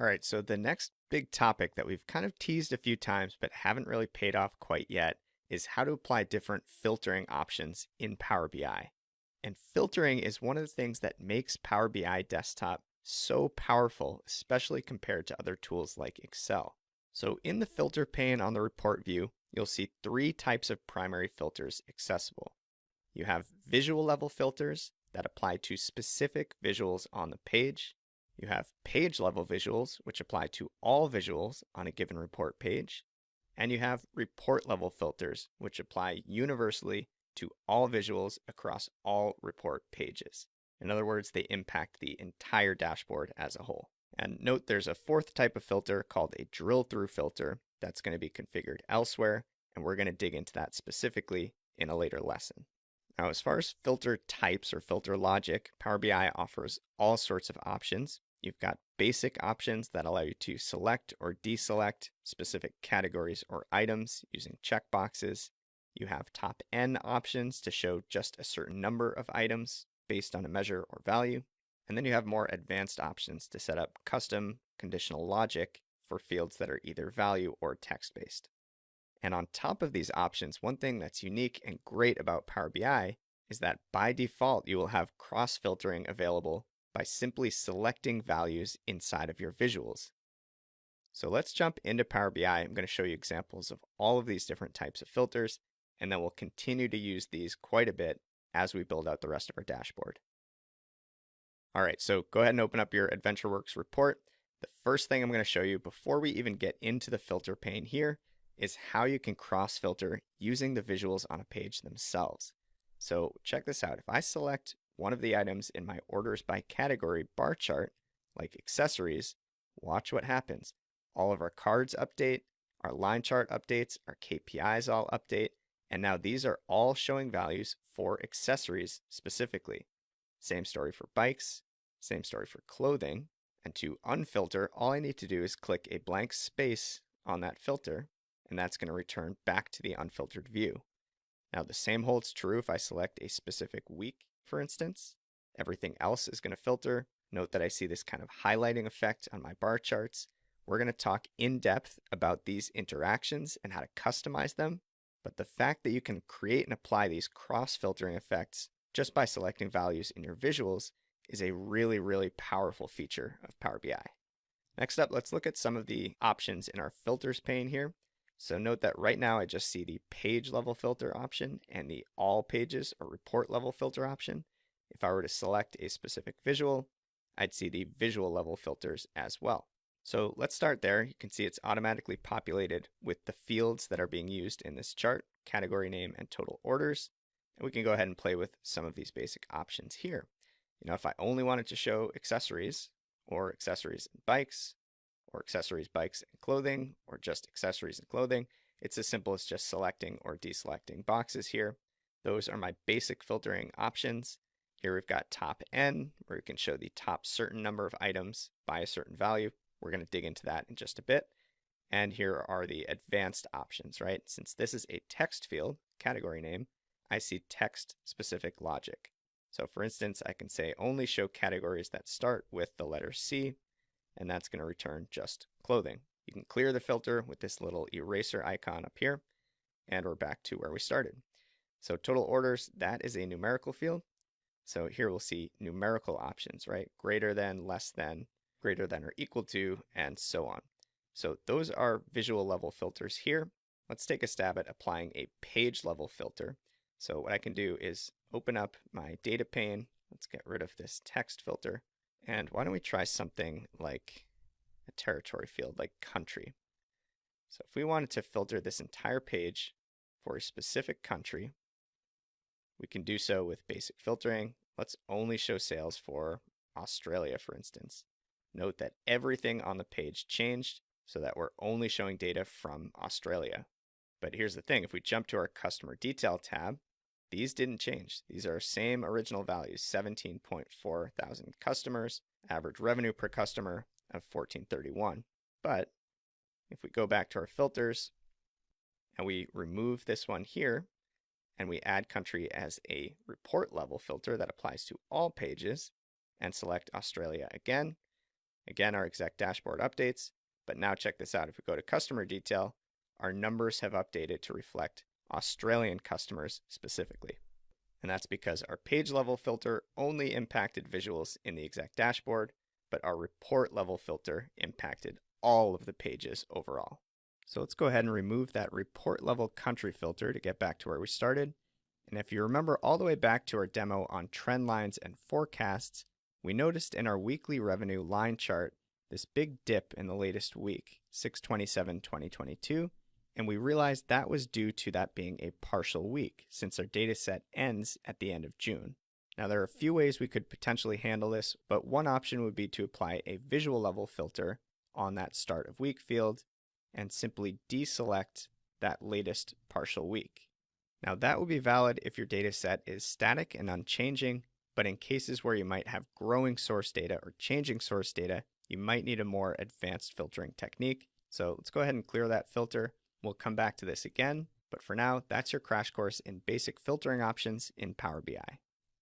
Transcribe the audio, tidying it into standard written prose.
All right, so the next big topic that we've kind of teased a few times but haven't really paid off quite yet is how to apply different filtering options in Power BI. And filtering is one of the things that makes Power BI Desktop so powerful, especially compared to other tools like Excel. So in the filter pane on the report view, you'll see three types of primary filters accessible. You have visual level filters that apply to specific visuals on the page. You have page level visuals, which apply to all visuals on a given report page. And you have report level filters, which apply universally to all visuals across all report pages. In other words, they impact the entire dashboard as a whole. And note there's a fourth type of filter called a drill through filter that's going to be configured elsewhere, and we're going to dig into that specifically in a later lesson. Now, as far as filter types or filter logic, Power BI offers all sorts of options. You've got basic options that allow you to select or deselect specific categories or items using checkboxes. You have top N options to show just a certain number of items based on a measure or value. And then you have more advanced options to set up custom conditional logic for fields that are either value or text-based. And on top of these options, one thing that's unique and great about Power BI is that by default, you will have cross-filtering available by simply selecting values inside of your visuals. So let's jump into Power BI. I'm going to show you examples of all of these different types of filters, and then we'll continue to use these quite a bit as we build out the rest of our dashboard. All right, so go ahead and open up your AdventureWorks report. The first thing I'm going to show you before we even get into the filter pane here is how you can cross-filter using the visuals on a page themselves. So check this out. If I select one of the items in my orders by category bar chart, like accessories, watch what happens. All of our cards update, our line chart updates, our KPIs all update, and now these are all showing values for accessories specifically. Same story for bikes, same story for clothing, and to unfilter, all I need to do is click a blank space on that filter, and that's going to return back to the unfiltered view. Now the same holds true if I select a specific week, for instance. Everything else is going to filter. Note that I see this kind of highlighting effect on my bar charts. We're going to talk in depth about these interactions and how to customize them, but the fact that you can create and apply these cross-filtering effects just by selecting values in your visuals is a really, really powerful feature of Power BI. Next up, let's look at some of the options in our filters pane here. So note that right now I just see the page level filter option and the all pages or report level filter option. If I were to select a specific visual, I'd see the visual level filters as well. So let's start there. You can see it's automatically populated with the fields that are being used in this chart, category name and total orders. And we can go ahead and play with some of these basic options here. If I only wanted to show accessories or accessories and bikes, or accessories, bikes, and clothing, or just accessories and clothing, it's as simple as just selecting or deselecting boxes here. Those are my basic filtering options. Here we've got top N, where we can show the top certain number of items by a certain value. We're going to dig into that in just a bit. And here are the advanced options, right? Since this is a text field, category name, I see text-specific logic. So for instance, I can say only show categories that start with the letter C, and that's going to return just clothing. You can clear the filter with this little eraser icon up here, and we're back to where we started. So total orders, that is a numerical field. So here we'll see numerical options, right? Greater than, less than, greater than or equal to, and so on. So those are visual level filters here. Let's take a stab at applying a page level filter. So what I can do is open up my data pane. Let's get rid of this text filter. And why don't we try something like a territory field, like country. So if we wanted to filter this entire page for a specific country, we can do so with basic filtering. Let's only show sales for Australia, for instance. Note that everything on the page changed so that we're only showing data from Australia. But here's the thing, if we jump to our customer detail tab, these didn't change. These are same original values, 17.4 thousand customers, average revenue per customer of 1431. But if we go back to our filters and we remove this one here and we add country as a report level filter that applies to all pages and select Australia again, Again, our exec dashboard updates, but now check this out. If we go to customer detail, our numbers have updated to reflect Australian customers specifically. And that's because our page level filter only impacted visuals in the exec dashboard, but our report level filter impacted all of the pages overall. So let's go ahead and remove that report level country filter to get back to where we started. And if you remember all the way back to our demo on trend lines and forecasts, we noticed in our weekly revenue line chart this big dip in the latest week, 6/27/2022, and we realized that was due to that being a partial week since our data set ends at the end of June. Now there are a few ways we could potentially handle this, but one option would be to apply a visual level filter on that start of week field and simply deselect that latest partial week. Now that will be valid if your data set is static and unchanging, but in cases where you might have growing source data or changing source data, you might need a more advanced filtering technique. So let's go ahead and clear that filter. We'll come back to this again, but for now, that's your crash course in basic filtering options in Power BI.